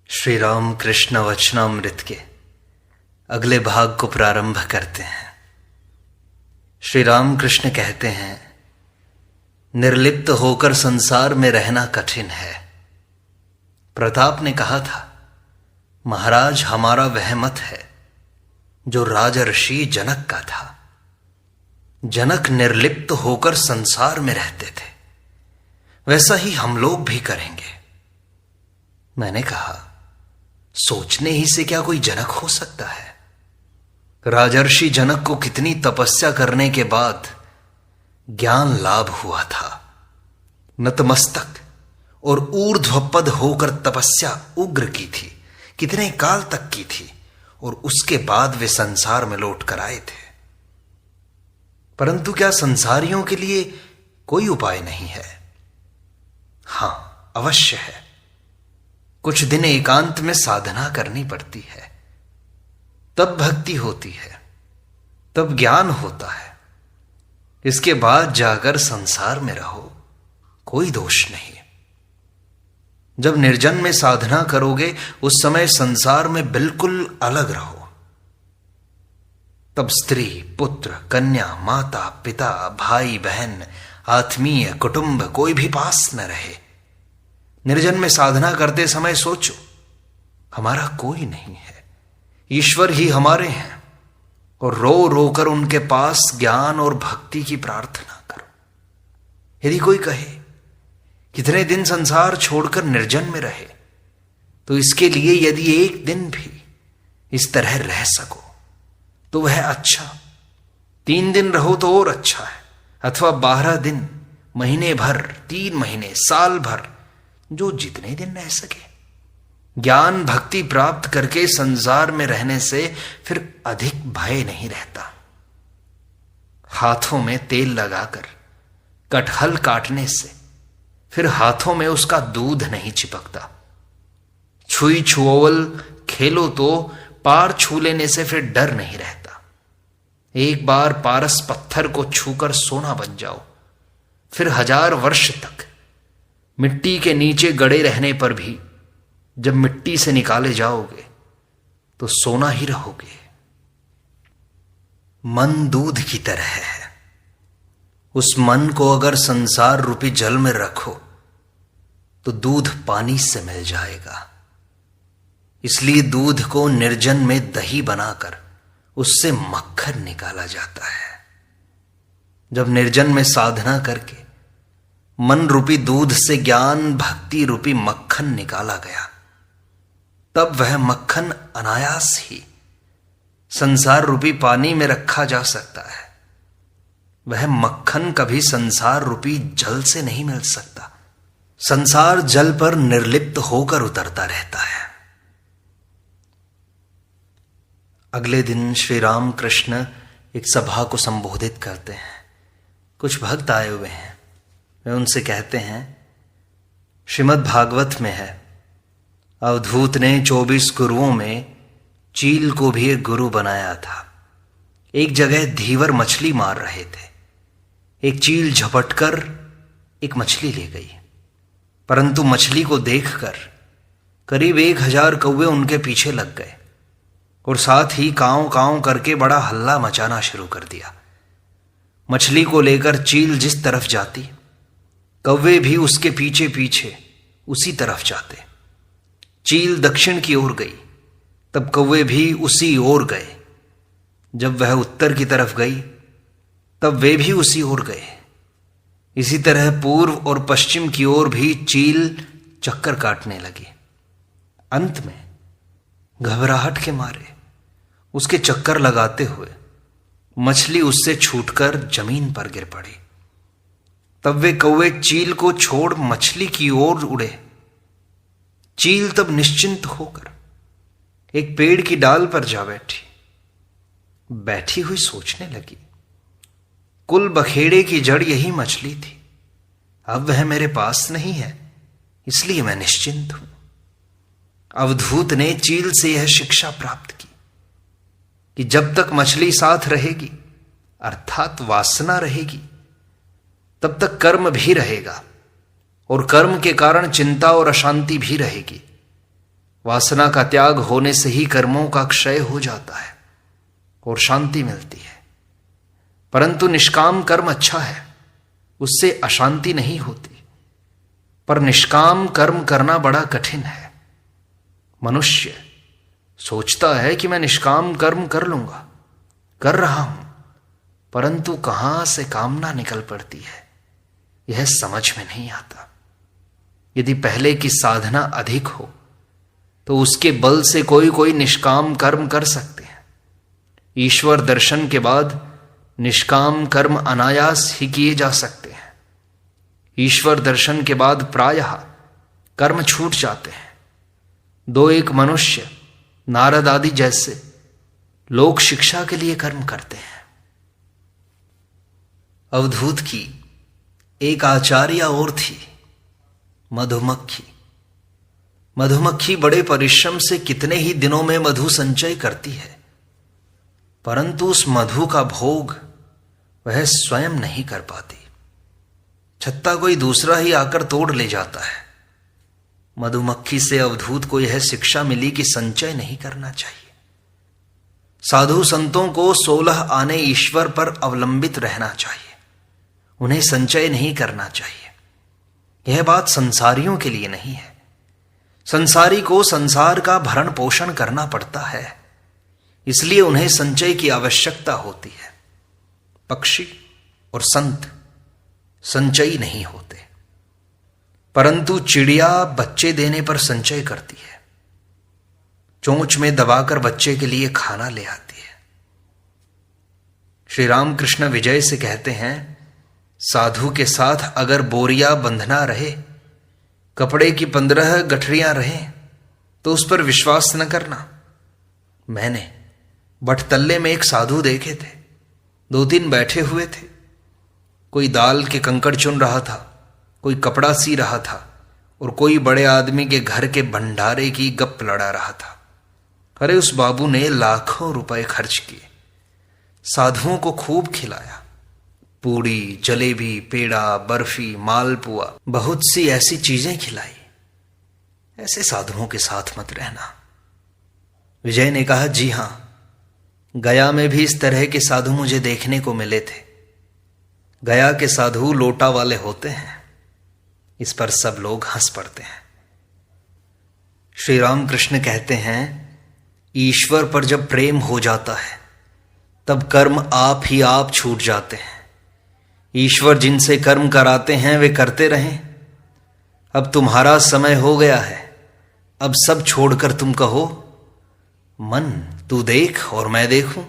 श्री राम कृष्ण वचनामृत के अगले भाग को प्रारंभ करते हैं। श्री राम कृष्ण कहते हैं, निर्लिप्त होकर संसार में रहना कठिन है। प्रताप ने कहा था, महाराज हमारा वह मत है जो राजर्षि जनक का था। जनक निर्लिप्त होकर संसार में रहते थे, वैसा ही हम लोग भी करेंगे। मैंने कहा, सोचने ही से क्या कोई जनक हो सकता है? राजर्षि जनक को कितनी तपस्या करने के बाद ज्ञान लाभ हुआ था। नतमस्तक और ऊर्ध्वपद होकर तपस्या उग्र की थी, कितने काल तक की थी, और उसके बाद वे संसार में लौट कर आए थे। परंतु क्या संसारियों के लिए कोई उपाय नहीं है? हां, अवश्य है। कुछ दिन एकांत में साधना करनी पड़ती है, तब भक्ति होती है, तब ज्ञान होता है। इसके बाद जाकर संसार में रहो, कोई दोष नहीं। जब निर्जन में साधना करोगे उस समय संसार में बिल्कुल अलग रहो। तब स्त्री, पुत्र, कन्या, माता, पिता, भाई, बहन, आत्मीय, कुटुंब कोई भी पास न रहे। निर्जन में साधना करते समय सोचो, हमारा कोई नहीं है, ईश्वर ही हमारे हैं, और रो रो कर उनके पास ज्ञान और भक्ति की प्रार्थना करो। यदि कोई कहे कितने दिन संसार छोड़कर निर्जन में रहे, तो इसके लिए यदि एक दिन भी इस तरह रह सको तो वह अच्छा। 3 दिन रहो तो और अच्छा है, अथवा 12 दिन, महीने भर, 3 महीने, साल भर, जो जितने दिन रह सके। ज्ञान भक्ति प्राप्त करके संसार में रहने से फिर अधिक भय नहीं रहता। हाथों में तेल लगाकर कटहल काटने से फिर हाथों में उसका दूध नहीं चिपकता। छुई छुओल खेलो तो पार छू लेने से फिर डर नहीं रहता। एक बार पारस पत्थर को छूकर सोना बन जाओ, फिर 1000 वर्ष तक मिट्टी के नीचे गड़े रहने पर भी जब मिट्टी से निकाले जाओगे तो सोना ही रहोगे। मन दूध की तरह है। उस मन को अगर संसार रूपी जल में रखो तो दूध पानी से मिल जाएगा। इसलिए दूध को निर्जन में दही बनाकर उससे मक्खन निकाला जाता है। जब निर्जन में साधना करके मन रूपी दूध से ज्ञान भक्ति रूपी मक्खन निकाला गया, तब वह मक्खन अनायास ही संसार रूपी पानी में रखा जा सकता है। वह मक्खन कभी संसार रूपी जल से नहीं मिल सकता। संसार जल पर निर्लिप्त होकर उतरता रहता है। अगले दिन श्री राम कृष्ण एक सभा को संबोधित करते हैं। कुछ भक्त आए हुए हैं। वे उनसे कहते हैं, श्रीमद् भागवत में है, अवधूत ने 24 गुरुओं में चील को भी एक गुरु बनाया था। एक जगह धीवर मछली मार रहे थे। एक चील झपटकर एक मछली ले गई, परंतु मछली को देखकर करीब 1000 कौवे उनके पीछे लग गए और साथ ही कांव कांव करके बड़ा हल्ला मचाना शुरू कर दिया। मछली को लेकर चील जिस तरफ जाती, कौवे भी उसके पीछे पीछे उसी तरफ जाते। चील दक्षिण की ओर गई, तब कौवे भी उसी ओर गए। जब वह उत्तर की तरफ गई, तब वे भी उसी ओर गए। इसी तरह पूर्व और पश्चिम की ओर भी चील चक्कर काटने लगी। अंत में घबराहट के मारे उसके चक्कर लगाते हुए मछली उससे छूटकर जमीन पर गिर पड़ी। तब वे कौवे चील को छोड़ मछली की ओर उड़े। चील तब निश्चिंत होकर एक पेड़ की डाल पर जा बैठी। बैठी हुई सोचने लगी, कुल बखेड़े की जड़ यही मछली थी। अब वह मेरे पास नहीं है, इसलिए मैं निश्चिंत हूं। अवधूत ने चील से यह शिक्षा प्राप्त की कि जब तक मछली साथ रहेगी, अर्थात वासना रहेगी, तब तक कर्म भी रहेगा और कर्म के कारण चिंता और अशांति भी रहेगी। वासना का त्याग होने से ही कर्मों का क्षय हो जाता है और शांति मिलती है। परंतु निष्काम कर्म अच्छा है, उससे अशांति नहीं होती। पर निष्काम कर्म करना बड़ा कठिन है। मनुष्य सोचता है कि मैं निष्काम कर्म कर लूंगा, कर रहा हूं, परंतु कहां से कामना निकल पड़ती है यह समझ में नहीं आता। यदि पहले की साधना अधिक हो तो उसके बल से कोई कोई निष्काम कर्म कर सकते हैं। ईश्वर दर्शन के बाद निष्काम कर्म अनायास ही किए जा सकते हैं। ईश्वर दर्शन के बाद प्रायः कर्म छूट जाते हैं। दो एक मनुष्य नारद आदि जैसे लोक शिक्षा के लिए कर्म करते हैं। अवधूत की एक आचार्य और थी, मधुमक्खी। मधुमक्खी बड़े परिश्रम से कितने ही दिनों में मधु संचय करती है, परंतु उस मधु का भोग वह स्वयं नहीं कर पाती। छत्ता कोई दूसरा ही आकर तोड़ ले जाता है। मधुमक्खी से अवधूत को यह शिक्षा मिली कि संचय नहीं करना चाहिए। साधु संतों को 16 आने ईश्वर पर अवलंबित रहना चाहिए, उन्हें संचय नहीं करना चाहिए। यह बात संसारियों के लिए नहीं है। संसारी को संसार का भरण पोषण करना पड़ता है, इसलिए उन्हें संचय की आवश्यकता होती है। पक्षी और संत संचयी नहीं होते, परंतु चिड़िया बच्चे देने पर संचय करती है। चोंच में दबाकर बच्चे के लिए खाना ले आती है। श्री रामकृष्ण विजय से कहते हैं, साधु के साथ अगर बोरिया बंधना रहे, कपड़े की 15 गठरियां रहें, तो उस पर विश्वास न करना। मैंने बटतल्ले में एक साधु देखे थे, 2-3 बैठे हुए थे। कोई दाल के कंकड़ चुन रहा था, कोई कपड़ा सी रहा था, और कोई बड़े आदमी के घर के भंडारे की गप लड़ा रहा था। अरे उस बाबू ने लाखों रुपए खर्च किए, साधुओं को खूब खिलाया। पूड़ी, जलेबी, पेड़ा, बर्फी, मालपुआ, बहुत सी ऐसी चीजें खिलाई। ऐसे साधुओं के साथ मत रहना। विजय ने कहा, जी हां, गया में भी इस तरह के साधु मुझे देखने को मिले थे। गया के साधु लोटा वाले होते हैं। इस पर सब लोग हंस पड़ते हैं। श्री रामकृष्ण कहते हैं, ईश्वर पर जब प्रेम हो जाता है तब कर्म आप ही आप छूट जाते हैं। ईश्वर जिनसे कर्म कराते हैं वे करते रहें। अब तुम्हारा समय हो गया है, अब सब छोड़कर तुम कहो, मन तू देख और मैं देखूं,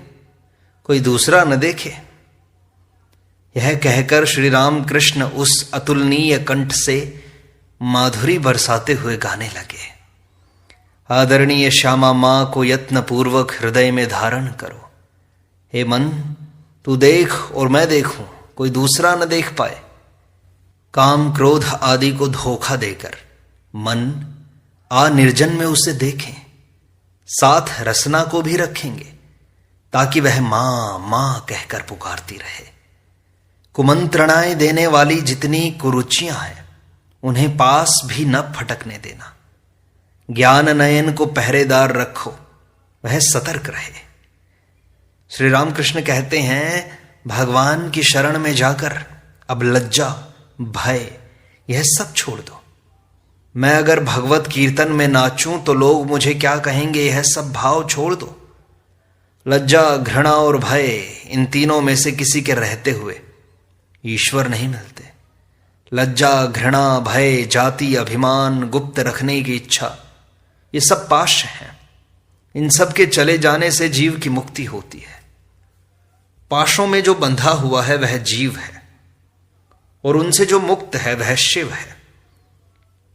कोई दूसरा न देखे। यह कहकर श्री रामकृष्ण उस अतुलनीय कंठ से माधुरी बरसाते हुए गाने लगे। आदरणीय श्यामा मां को यत्न पूर्वक हृदय में धारण करो। हे मन तू देख और मैं देखूं, कोई दूसरा न देख पाए। काम क्रोध आदि को धोखा देकर मन आ निर्जन में उसे देखें, साथ रसना को भी रखेंगे, ताकि वह मां मां कहकर पुकारती रहे। कुमंत्रणाएं देने वाली जितनी कुरुचियां हैं उन्हें पास भी न फटकने देना। ज्ञान नयन को पहरेदार रखो, वह सतर्क रहे। श्री रामकृष्ण कहते हैं, भगवान की शरण में जाकर अब लज्जा, भय यह सब छोड़ दो। मैं अगर भगवत कीर्तन में नाचूं तो लोग मुझे क्या कहेंगे, यह सब भाव छोड़ दो। लज्जा, घृणा और भय, इन तीनों में से किसी के रहते हुए ईश्वर नहीं मिलते। लज्जा, घृणा, भय, जाति, अभिमान, गुप्त रखने की इच्छा, ये सब पाश हैं। इन सब के चले जाने से जीव की मुक्ति होती है। पाशों में जो बंधा हुआ है वह जीव है, और उनसे जो मुक्त है वह शिव है।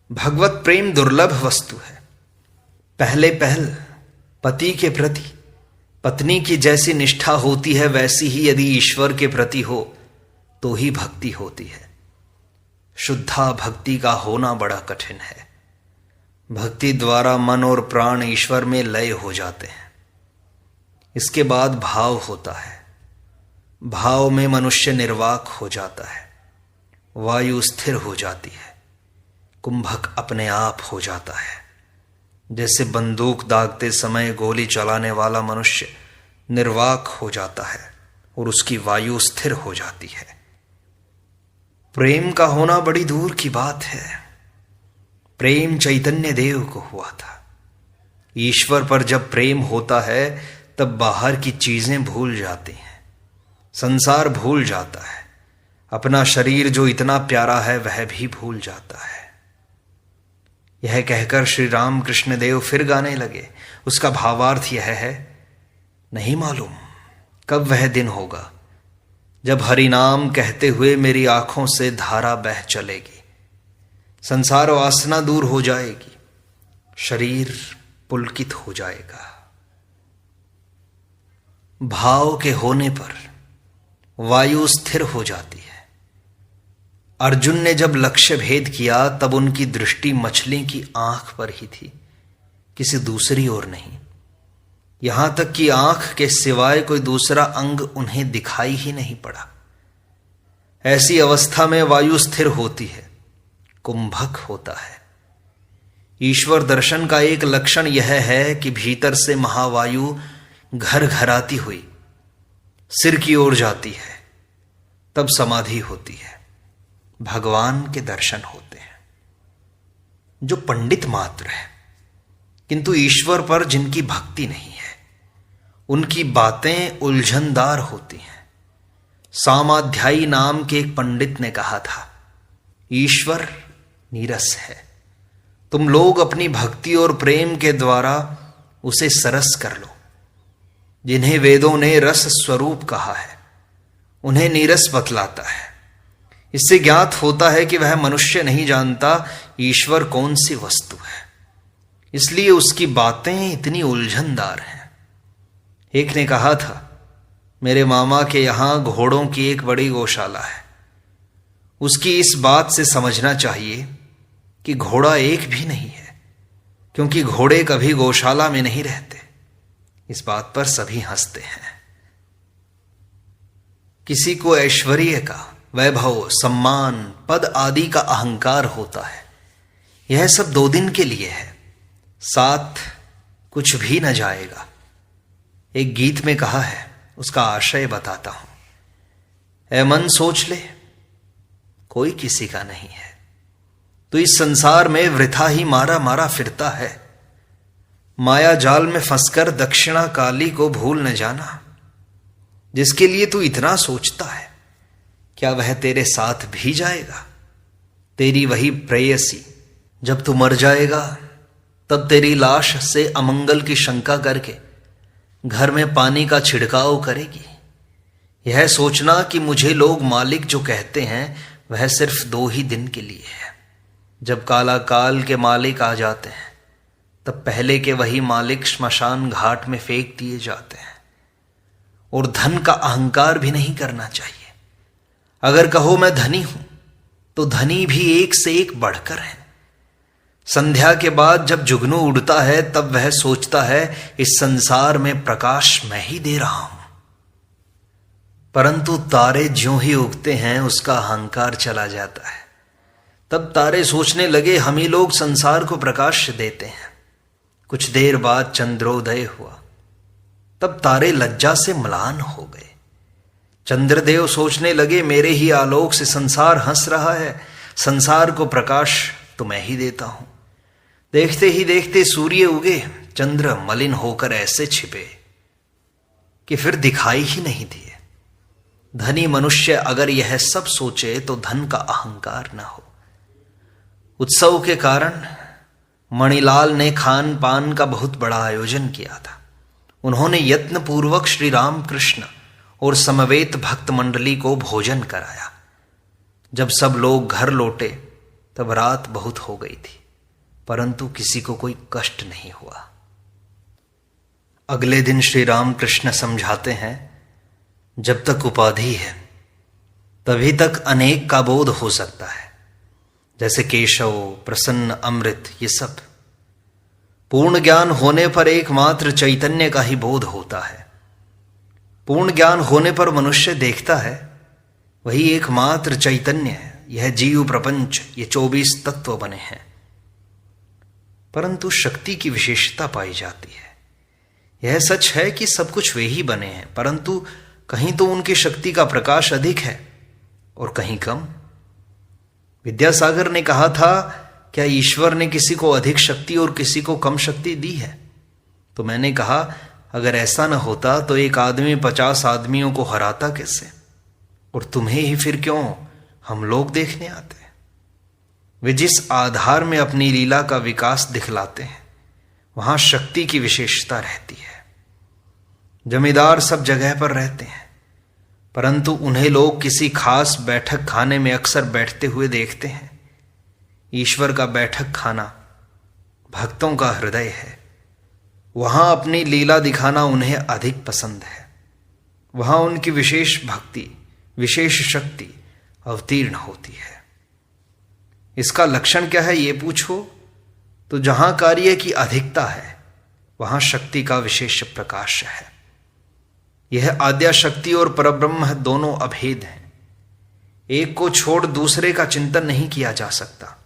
भगवत प्रेम दुर्लभ वस्तु है। पहले पहल पति के प्रति पत्नी की जैसी निष्ठा होती है, वैसी ही यदि ईश्वर के प्रति हो तो ही भक्ति होती है। शुद्धा भक्ति का होना बड़ा कठिन है। भक्ति द्वारा मन और प्राण ईश्वर में लय हो जाते हैं। इसके बाद भाव होता है। भाव में मनुष्य निर्वाक हो जाता है, वायु स्थिर हो जाती है, कुंभक अपने आप हो जाता है, जैसे बंदूक दागते समय गोली चलाने वाला मनुष्य निर्वाक हो जाता है और उसकी वायु स्थिर हो जाती है। प्रेम का होना बड़ी दूर की बात है। प्रेम चैतन्य देव को हुआ था। ईश्वर पर जब प्रेम होता है तब बाहर की चीजें भूल जाती हैं, संसार भूल जाता है, अपना शरीर जो इतना प्यारा है वह भी भूल जाता है। यह कहकर श्री राम कृष्ण देव फिर गाने लगे। उसका भावार्थ यह है, नहीं मालूम कब वह दिन होगा जब हरि नाम कहते हुए मेरी आंखों से धारा बह चलेगी, संसार वासना दूर हो जाएगी, शरीर पुलकित हो जाएगा। भाव के होने पर वायु स्थिर हो जाती है। अर्जुन ने जब लक्ष्य भेद किया तब उनकी दृष्टि मछली की आंख पर ही थी, किसी दूसरी ओर नहीं। यहां तक कि आंख के सिवाय कोई दूसरा अंग उन्हें दिखाई ही नहीं पड़ा। ऐसी अवस्था में वायु स्थिर होती है, कुंभक होता है। ईश्वर दर्शन का एक लक्षण यह है कि भीतर से महावायु घर घराती हुई सिर की ओर जाती है, तब समाधि होती है, भगवान के दर्शन होते हैं। जो पंडित मात्र है किंतु ईश्वर पर जिनकी भक्ति नहीं है, उनकी बातें उलझनदार होती हैं। सामाध्यायी नाम के एक पंडित ने कहा था, ईश्वर नीरस है, तुम लोग अपनी भक्ति और प्रेम के द्वारा उसे सरस कर लो। जिन्हें वेदों ने रस स्वरूप कहा है उन्हें नीरस बतलाता है। इससे ज्ञात होता है कि वह मनुष्य नहीं जानता ईश्वर कौन सी वस्तु है, इसलिए उसकी बातें इतनी उलझनदार हैं। एक ने कहा था, मेरे मामा के यहां घोड़ों की एक बड़ी गौशाला है। उसकी इस बात से समझना चाहिए कि घोड़ा एक भी नहीं है, क्योंकि घोड़े कभी गौशाला में नहीं रहते। इस बात पर सभी हंसते हैं। किसी को ऐश्वर्य का, वैभव, सम्मान, पद आदि का अहंकार होता है। यह सब 2 दिन के लिए है, साथ कुछ भी न जाएगा। एक गीत में कहा है, उसका आशय बताता हूं। ऐ मन सोच ले, कोई किसी का नहीं है, तो इस संसार में वृथा ही मारा मारा फिरता है। माया जाल में फंसकर दक्षिणा काली को भूल न जाना। जिसके लिए तू इतना सोचता है, क्या वह तेरे साथ भी जाएगा? तेरी वही प्रेयसी जब तू मर जाएगा तब तेरी लाश से अमंगल की शंका करके घर में पानी का छिड़काव करेगी। यह सोचना कि मुझे लोग मालिक जो कहते हैं वह सिर्फ 2 ही दिन के लिए है। जब काला काल के मालिक आ जाते हैं तब पहले के वही मालिक श्मशान घाट में फेंक दिए जाते हैं। और धन का अहंकार भी नहीं करना चाहिए। अगर कहो मैं धनी हूं तो धनी भी एक से एक बढ़कर है। संध्या के बाद जब जुगनू उड़ता है तब वह सोचता है इस संसार में प्रकाश मैं ही दे रहा हूं, परंतु तारे ज्यों ही उगते हैं उसका अहंकार चला जाता है। तब तारे सोचने लगे हम ही लोग संसार को प्रकाश देते हैं। कुछ देर बाद चंद्रोदय हुआ, तब तारे लज्जा से म्लान हो गए। चंद्रदेव सोचने लगे मेरे ही आलोक से संसार हंस रहा है, संसार को प्रकाश तो मैं ही देता हूं। देखते ही देखते सूर्य उगे, चंद्र मलिन होकर ऐसे छिपे कि फिर दिखाई ही नहीं दिए। धनी मनुष्य अगर यह सब सोचे तो धन का अहंकार न हो। उत्सव के कारण मणिलाल ने खान पान का बहुत बड़ा आयोजन किया था। उन्होंने यत्न पूर्वक श्री राम कृष्ण और समवेत भक्त मंडली को भोजन कराया। जब सब लोग घर लौटे तब रात बहुत हो गई थी, परंतु किसी को कोई कष्ट नहीं हुआ। अगले दिन श्री राम कृष्ण समझाते हैं, जब तक उपाधि है तभी तक अनेक का बोध हो सकता है, जैसे केशव, प्रसन्न, अमृत, ये सब। पूर्ण ज्ञान होने पर एकमात्र चैतन्य का ही बोध होता है। पूर्ण ज्ञान होने पर मनुष्य देखता है वही एकमात्र चैतन्य है। यह जीव प्रपंच, ये 24 तत्व बने हैं। परंतु शक्ति की विशेषता पाई जाती है। यह सच है कि सब कुछ वे ही बने हैं, परंतु कहीं तो उनकी शक्ति का प्रकाश अधिक है और कहीं कम। विद्यासागर ने कहा था, क्या ईश्वर ने किसी को अधिक शक्ति और किसी को कम शक्ति दी है? तो मैंने कहा, अगर ऐसा न होता तो एक आदमी 50 आदमियों को हराता कैसे? और तुम्हें ही फिर क्यों हम लोग देखने आते हैं? वे जिस आधार में अपनी लीला का विकास दिखलाते हैं, वहां शक्ति की विशेषता रहती है। जमींदार सब जगह पर रहते हैं, परंतु उन्हें लोग किसी खास बैठक खाने में अक्सर बैठते हुए देखते हैं। ईश्वर का बैठक खाना भक्तों का हृदय है। वहां अपनी लीला दिखाना उन्हें अधिक पसंद है। वहां उनकी विशेष भक्ति, विशेष शक्ति अवतीर्ण होती है। इसका लक्षण क्या है, ये पूछो तो जहां कार्य की अधिकता है वहां शक्ति का विशेष प्रकाश है। यह आद्या शक्ति और परब्रह्म दोनों अभेद हैं। एक को छोड़ दूसरे का चिंतन नहीं किया जा सकता।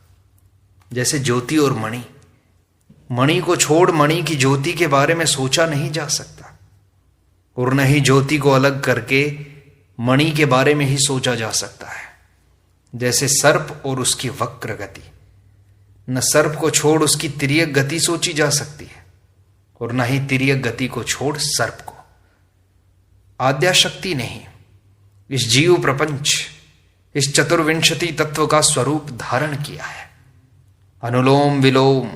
जैसे ज्योति और मणि, मणि को छोड़ मणि की ज्योति के बारे में सोचा नहीं जा सकता, और न ही ज्योति को अलग करके मणि के बारे में ही सोचा जा सकता है। जैसे सर्प और उसकी वक्र गति, न सर्प को छोड़ उसकी तिर्यक गति सोची जा सकती है, और न ही तिर्यक गति को छोड़ सर्प को। आद्या शक्ति ने ही इस जीव प्रपंच, इस चतुर्विंशति तत्व का स्वरूप धारण किया है। अनुलोम विलोम,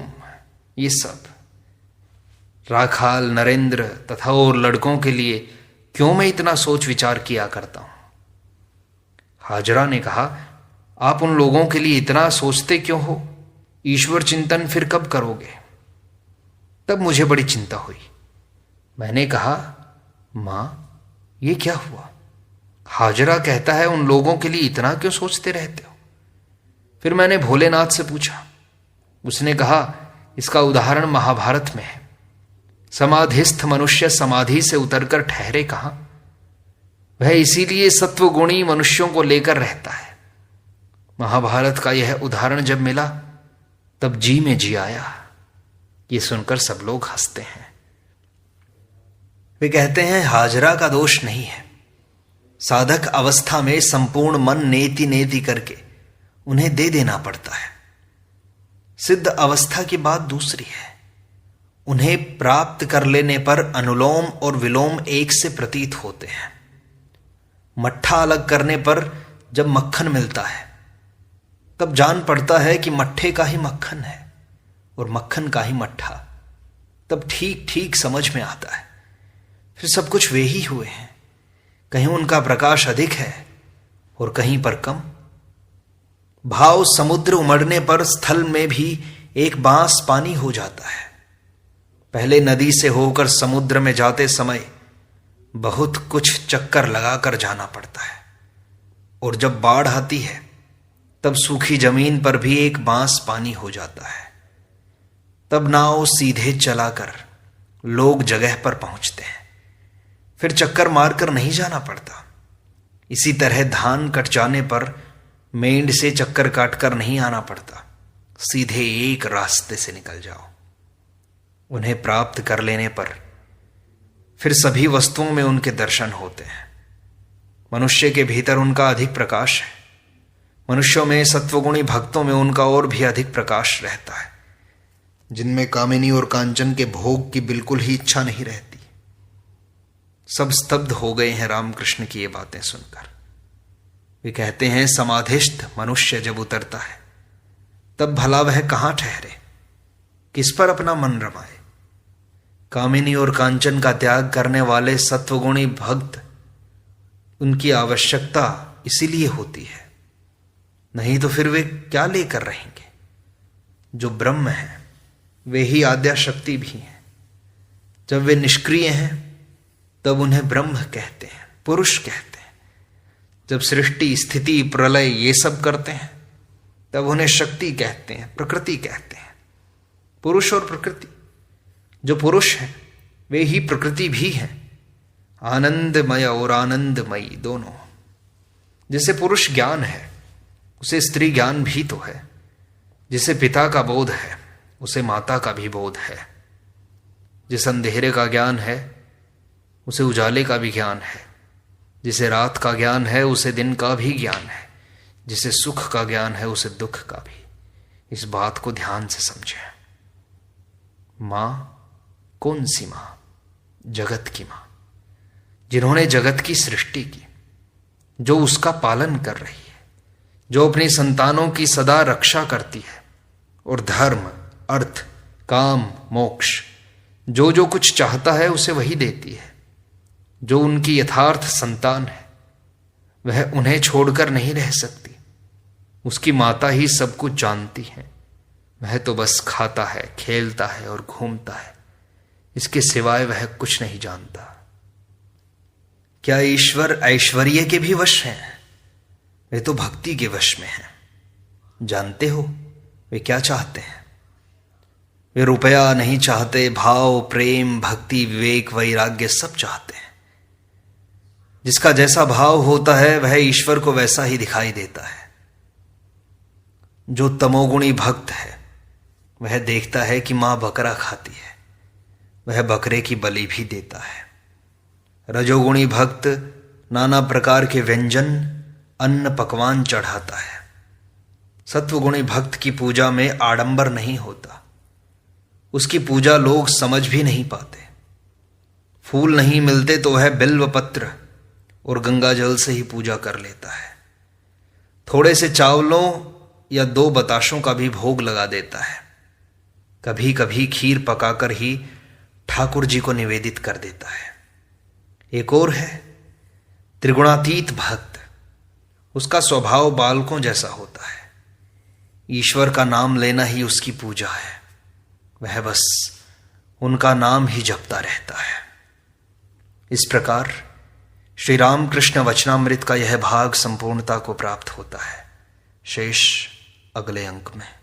ये सब राखाल, नरेंद्र तथा और लड़कों के लिए क्यों मैं इतना सोच विचार किया करता हूं? हाजरा ने कहा, आप उन लोगों के लिए इतना सोचते क्यों हो? ईश्वर चिंतन फिर कब करोगे? तब मुझे बड़ी चिंता हुई। मैंने कहा, मां ये क्या हुआ? हाजरा कहता है उन लोगों के लिए इतना क्यों सोचते रहते हो? फिर मैंने भोलेनाथ से पूछा। उसने कहा, इसका उदाहरण महाभारत में है। समाधिस्थ मनुष्य समाधि से उतरकर ठहरे कहां? वह इसीलिए सत्वगुणी मनुष्यों को लेकर रहता है। महाभारत का यह उदाहरण जब मिला तब जी में जी आया। ये सुनकर सब लोग हंसते हैं। वे कहते हैं हाजरा का दोष नहीं है। साधक अवस्था में संपूर्ण मन नेति नेति करके उन्हें दे देना पड़ता है। सिद्ध अवस्था की बात दूसरी है। उन्हें प्राप्त कर लेने पर अनुलोम और विलोम एक से प्रतीत होते हैं। मट्ठा अलग करने पर जब मक्खन मिलता है तब जान पड़ता है कि मट्ठे का ही मक्खन है और मक्खन का ही मट्ठा। तब ठीक ठीक समझ में आता है। फिर सब कुछ वे ही हुए हैं। कहीं उनका प्रकाश अधिक है और कहीं पर कम। भाव समुद्र उमड़ने पर स्थल में भी एक बांस पानी हो जाता है। पहले नदी से होकर समुद्र में जाते समय बहुत कुछ चक्कर लगाकर जाना पड़ता है, और जब बाढ़ आती है तब सूखी जमीन पर भी एक बांस पानी हो जाता है। तब नाव सीधे चलाकर लोग जगह पर पहुंचते हैं। फिर चक्कर मारकर नहीं जाना पड़ता। इसी तरह धान कट जाने पर मेंढ से चक्कर काटकर नहीं आना पड़ता। सीधे एक रास्ते से निकल जाओ। उन्हें प्राप्त कर लेने पर फिर सभी वस्तुओं में उनके दर्शन होते हैं। मनुष्य के भीतर उनका अधिक प्रकाश है। मनुष्यों में, सत्वगुणी भक्तों में उनका और भी अधिक प्रकाश रहता है, जिनमें कामिनी और कांचन के भोग की बिल्कुल ही इच्छा नहीं रहती। सब स्तब्ध हो गए हैं रामकृष्ण की ये बातें सुनकर। वे कहते हैं समाधिस्थ मनुष्य जब उतरता है तब भला वह कहां ठहरे, किस पर अपना मन रमाए। कामिनी और कांचन का त्याग करने वाले सत्वगुणी भक्त, उनकी आवश्यकता इसीलिए होती है, नहीं तो फिर वे क्या लेकर रहेंगे। जो ब्रह्म है वे ही आद्या शक्ति भी हैं। जब वे निष्क्रिय हैं तब उन्हें ब्रह्म कहते हैं, पुरुष कहते हैं। जब सृष्टि, स्थिति, प्रलय ये सब करते हैं तब उन्हें शक्ति कहते हैं, प्रकृति कहते हैं। पुरुष और प्रकृति, जो पुरुष है वे ही प्रकृति भी है। आनंदमय और आनंदमयी दोनों। जिसे पुरुष ज्ञान है उसे स्त्री ज्ञान भी तो है। जिसे पिता का बोध है उसे माता का भी बोध है। जिस अंधेरे का ज्ञान है उसे उजाले का भी ज्ञान है। जिसे रात का ज्ञान है उसे दिन का भी ज्ञान है। जिसे सुख का ज्ञान है उसे दुख का भी। इस बात को ध्यान से समझें। मां कौन सी मां? जगत की मां, जिन्होंने जगत की सृष्टि की, जो उसका पालन कर रही है, जो अपनी संतानों की सदा रक्षा करती है और धर्म, अर्थ, काम, मोक्ष जो जो कुछ चाहता है उसे वही देती है। जो उनकी यथार्थ संतान है वह उन्हें छोड़कर नहीं रह सकती। उसकी माता ही सब कुछ जानती है। वह तो बस खाता है, खेलता है और घूमता है। इसके सिवाय वह कुछ नहीं जानता। क्या ईश्वर ऐश्वर्य के भी वश हैं? वे तो भक्ति के वश में हैं। जानते हो वे क्या चाहते हैं? वे रुपया नहीं चाहते, भाव, प्रेम, भक्ति, विवेक, वैराग्य सब चाहते हैं। जिसका जैसा भाव होता है वह ईश्वर को वैसा ही दिखाई देता है। जो तमोगुणी भक्त है वह देखता है कि मां बकरा खाती है, वह बकरे की बलि भी देता है। रजोगुणी भक्त नाना प्रकार के व्यंजन, अन्न, पकवान चढ़ाता है। सत्वगुणी भक्त की पूजा में आडंबर नहीं होता। उसकी पूजा लोग समझ भी नहीं पाते। फूल नहीं मिलते तो वह बिल्व पत्र और गंगा जल से ही पूजा कर लेता है। थोड़े से चावलों या 2 बताशों का भी भोग लगा देता है। कभी कभी खीर पकाकर ही ठाकुर जी को निवेदित कर देता है। एक और है त्रिगुणातीत भक्त। उसका स्वभाव बालकों जैसा होता है। ईश्वर का नाम लेना ही उसकी पूजा है। वह बस उनका नाम ही जपता रहता है। इस प्रकार श्री रामकृष्ण वचनामृत का यह भाग संपूर्णता को प्राप्त होता है। शेष अगले अंक में।